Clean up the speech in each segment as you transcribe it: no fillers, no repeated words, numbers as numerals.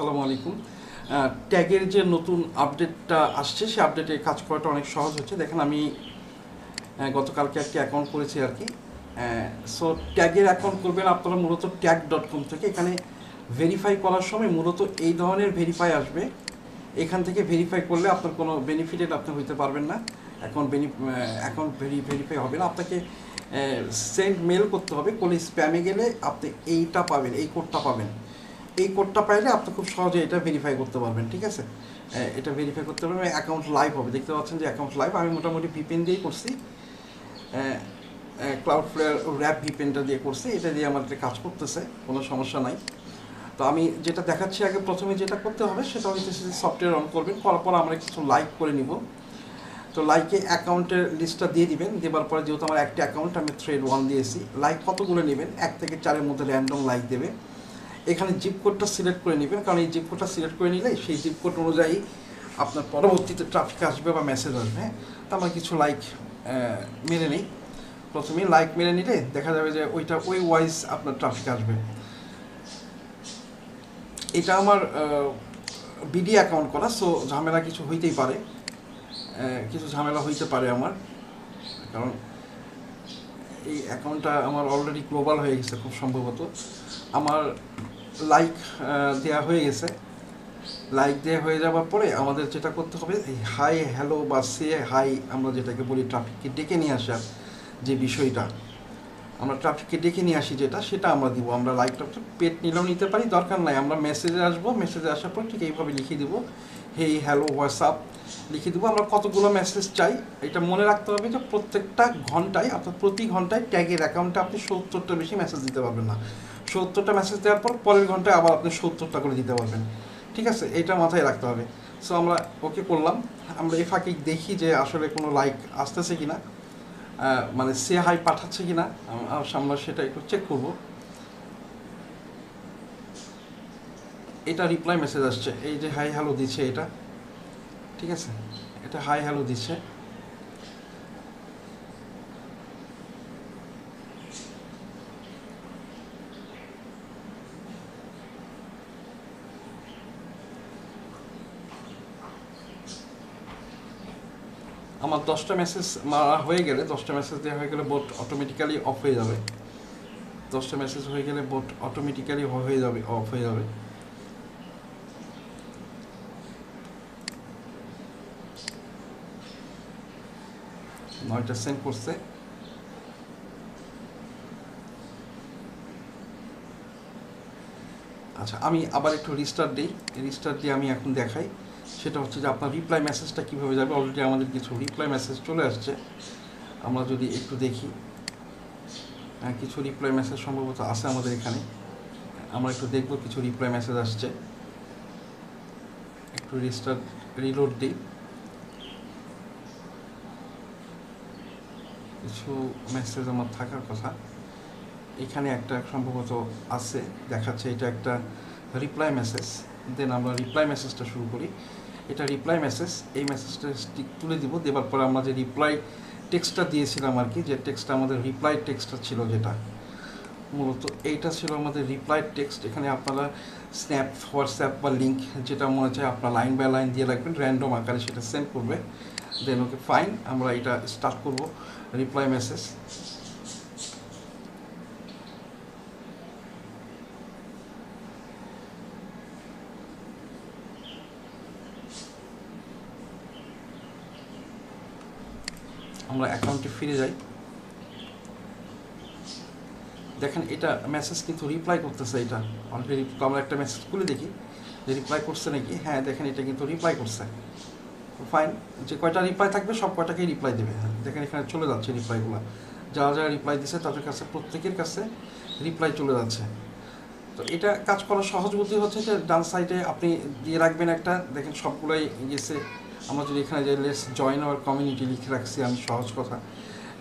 আসসালামু আলাইকুম। ট্যাগের যে নতুন আপডেটটা আসছে সেই আপডেটে কাজ করাটা অনেক সহজ হচ্ছে। দেখেন আমি গতকালকে একটি অ্যাকাউন্ট করেছি আর কি। সো ট্যাগের অ্যাকাউন্ট করবেন আপনারা মূলত tag.com থেকে। এখানে ভেরিফাই করার সময় মূলত এই ধরনের ভেরিফাই আসবে। এখান থেকে ভেরিফাই করলে আপনার কোনো বেনিফিটেড আপনি হইতে পারবেন না। অ্যাকাউন্ট ভেরিফাই হবে না। আপনাকে সেন্ড মেল করতে হবে, করলে স্প্যামে গেলে আপনি এইটা পাবেন, এই কোডটা পাবেন। এই কোডটা পাইলে আপনি খুব সহজে এটা ভেরিফাই করতে পারবেন। ঠিক আছে, এটা ভেরিফাই করতে পারবেন, অ্যাকাউন্ট লাইভ হবে। দেখতে পাচ্ছেন যে অ্যাকাউন্ট লাইভ। আমি মোটামুটি ভিপিএন দিয়েই করছি, ক্লাউডফ্লেয়ার র্যাপ ভিপিএনটা দিয়ে করছি। এটা দিয়ে আমার কাজ করতেছে, কোনো সমস্যা নাই। তো আমি যেটা দেখাচ্ছি, আগে প্রথমে যেটা করতে হবে সেটা হচ্ছে সফটওয়্যার অন করবেন। করার পর আমরা কিছু লাইক করে নিব। তো লাইকে অ্যাকাউন্টের লিস্টটা দিয়ে দিবেন। দেওয়ার পরে যেহেতু আমার একটা অ্যাকাউন্ট, আমি থ্রেড 1 দিয়েছি। লাইক কতগুলো নেবেন? 1 থেকে 4-এর মধ্যে র্যান্ডম লাইক দেবে। এখানে জিপ কোডটা সিলেক্ট করে নেবেন, কারণ এই জিপ কোডটা সিলেক্ট করে নিলে সেই জিপ কোড অনুযায়ী আপনার পরবর্তীতে ট্রাফিক আসবে বা মেসেজ আসবে। হ্যাঁ, তো আমরা কিছু লাইক মেরে নিই। প্রথমেই লাইক মেরে নিলে দেখা যাবে যে ওই ওয়াইজ আপনার ট্রাফিক আসবে। এটা আমার বিডি অ্যাকাউন্ট করা, সো ঝামেলা কিছু হইতেই পারে, কিছু ঝামেলা হইতে পারে আমার, কারণ এই অ্যাকাউন্টটা আমার অলরেডি গ্লোবাল হয়ে গেছে খুব সম্ভবত। আমার লাইক দেওয়া হয়ে গেছে। লাইক দেওয়া হয়ে যাওয়ার পরে আমাদের যেটা করতে হবে, এই হাই হ্যালো বা সে হাই আমরা যেটাকে বলি ট্রাফিককে ডেকে নিয়ে আসার যে বিষয়টা, আমরা ট্রাফিককে ডেকে নিয়ে আসি সেটা আমরা দিব। আমরা লাইকটা পেট নিলেও নিতে পারি, দরকার নাই। আমরা মেসেজে আসবো, মেসেজে আসার পর ঠিক এইভাবে লিখে দিব, হেই হ্যালো হোয়াটসঅ্যাপ লিখে দেবো। আমরা কতগুলো মেসেজ চাই এটা মনে রাখতে হবে যে প্রত্যেকটা ঘন্টায়, অর্থাৎ প্রতি ঘন্টায় ট্যাগের অ্যাকাউন্টে আপনি 70টা বেশি মেসেজ দিতে পারবেন না। 70টা মেসেজ দেওয়ার পর পরের ঘন্টায় আবার আপনি 70টা করে দিতে পারবেন। ঠিক আছে, এটা মাথায় রাখতে হবে। সো আমরা ওকে করলাম। আমরা এই ফাঁকে দেখি যে আসলে কোনো লাইক আসতেছে কিনা, মানে সে হাই পাঠাচ্ছে কিনা, আমরা সেটা একটু চেক করব। এটা রিপ্লাই মেসেজ আসছে, এই যে হাই হ্যালো দিচ্ছে এটা। ঠিক আছে, এটা হাই হ্যালো দিচ্ছে। আমার 10টা মেসেজ মারা হয়ে গেলে, 10টা মেসেজ দেওয়া হয়ে গেলে বোট অটোমেটিক্যালি অফ হয়ে যাবে। 10টা মেসেজ হয়ে গেলে বোট অটোমেটিক্যালি অফ হয়ে যাবে। নয়টা সেন্ড করছে। আচ্ছা, আমি আবার একটু রিস্টার্ট দিই। রিস্টার্ট দিয়ে আমি এখন দেখাই, সেটা হচ্ছে যে আপনার রিপ্লাই মেসেজটা কীভাবে যাবে। অলরেডি আমাদের কিছু রিপ্লাই মেসেজ চলে আসছে। আমরা যদি একটু দেখি, কিছু রিপ্লাই মেসেজ সম্ভবত আছে আমাদের এখানে। আমরা একটু দেখব কিছু রিপ্লাই মেসেজ আসছে। একটু রিলোড দিই। কিছু মেসেজ আমার থাকার কথা। এখানে একটা সম্ভবত আছে, দেখাচ্ছে এটা একটা রিপ্লাই মেসেজ। দেন আমরা রিপ্লাই মেসেজটা শুরু করি। এটা রিপ্লাই মেসেজ। এই মেসেজটা তুলে দিব। দেওয়ার পরে আমরা যে রিপ্লাই টেক্সটটা দিয়েছিলাম আর কি, যে টেক্সটটা আমাদের রিপ্লাই টেক্সটটা ছিল, যেটা মূলত এইটা ছিল আমাদের রিপ্লাই টেক্সট। এখানে আপনারা স্ন্যাপ, হোয়াটসঅ্যাপ বা লিঙ্ক যেটা মনে চায় আপনার লাইন বাই লাইন দিয়ে রাখবেন, র্যান্ডম আকারে সেটা সেন্ড করবে। দেন ওকে ফাইন, আমরা এটা স্টার্ট করব রিপ্লাই মেসেজ। আমরা অ্যাকাউন্টে ফিরে যাই। দেখেন এটা মেসেজ কিন্তু রিপ্লাই করতেছে। এটা অলরেডি আমরা একটা মেসেজ খুলে দেখি যে রিপ্লাই করছে নাকি। হ্যাঁ, দেখেন এটা কিন্তু রিপ্লাই করছে। ফাইন, যে কয়টা রিপ্লাই থাকবে সব কয়টাকেই রিপ্লাই দেবে। হ্যাঁ, দেখেন এখানে চলে যাচ্ছে রিপ্লাইগুলো। যারা যারা রিপ্লাই দিচ্ছে তাদের কাছে, প্রত্যেকের কাছে রিপ্লাই চলে যাচ্ছে। তো এটা কাজ করার সহজ বুদ্ধি হচ্ছে যে ডান সাইডে আপনি দিয়ে রাখবেন একটা, দেখেন সবগুলোই গেছে। আমরা যদি এখানে যে লেটস জয়েন আওয়ার কমিউনিটি লিখে রাখছি আমি, সহজ কথা,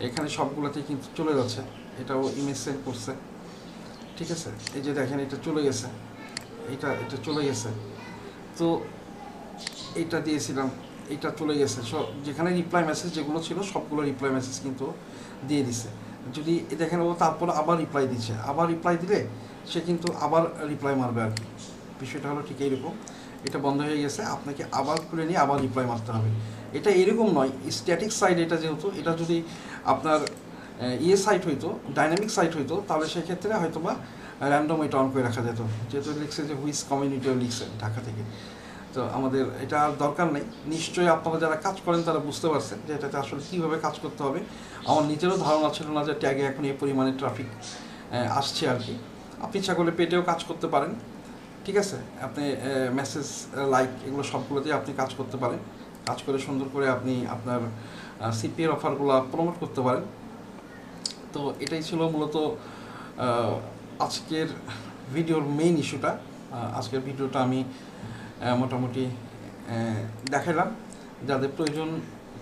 এখানে সবগুলোতেই কিন্তু চলে যাচ্ছে। এটাও ইমেজ সেন্ড করছে। ঠিক আছে, এই যে দেখেন এটা চলে গেছে, এটা চলে গেছে। তো এটা দিয়েছিলাম, এটা চলে গেছে। সব যেখানে রিপ্লাই মেসেজ যেগুলো ছিল সবগুলো রিপ্লাই মেসেজ কিন্তু দিয়ে দিছে। যদি দেখেন ও তারপর আবার রিপ্লাই দিচ্ছে, আবার রিপ্লাই দিলে সে কিন্তু আবার রিপ্লাই মারবে আর কি। বিষয়টা হলো ঠিক এইরকম, এটা বন্ধ হয়ে গেছে, আপনাকে আবার খুলে নিয়ে আবার রিপ্লাই মারতে হবে। এটা এরকম নয় স্ট্যাটিক সাইট, এটা যেহেতু এটা যদি আপনার সাইট হইতো, ডাইনামিক সাইট হইতো, তাহলে সেক্ষেত্রে হয়তো বা র্যান্ডম এটা অন করে রাখা যেত, যেহেতু লিখছে যে হুইস কমিউনিটিও লিখছে ঢাকা থেকে। তো আমাদের এটা আর দরকার নেই। নিশ্চয়ই আপনারা যারা কাজ করেন তারা বুঝতে পারছেন যে এটাতে আসলে কীভাবে কাজ করতে হবে। আমার নিজেরও ধারণা ছিল না যে ট্যাগে এখন এই পরিমাণে ট্রাফিক আসছে আর কি। আপনি ইচ্ছা করলে পেটেও কাজ করতে পারেন, ঠিক আছে, আপনি মেসেজ লাইক এগুলো সবগুলোতেই আপনি কাজ করতে পারেন। কাজ করে সুন্দর করে আপনি আপনার সিপিএর অফারগুলো প্রমোট করতে পারেন। তো এটাই ছিল মূলত আজকের ভিডিওর মেইন ইস্যুটা। আজকের ভিডিওটা আমি মোটামুটি দেখালাম। যাদের প্রয়োজন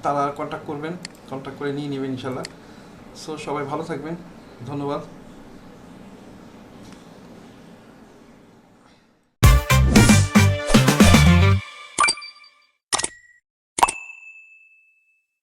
তারা কন্ট্যাক্ট করবেন, কন্ট্যাক্ট করে নিয়ে নেবেন ইনশাল্লাহ। সো সবাই ভালো থাকবেন, ধন্যবাদ।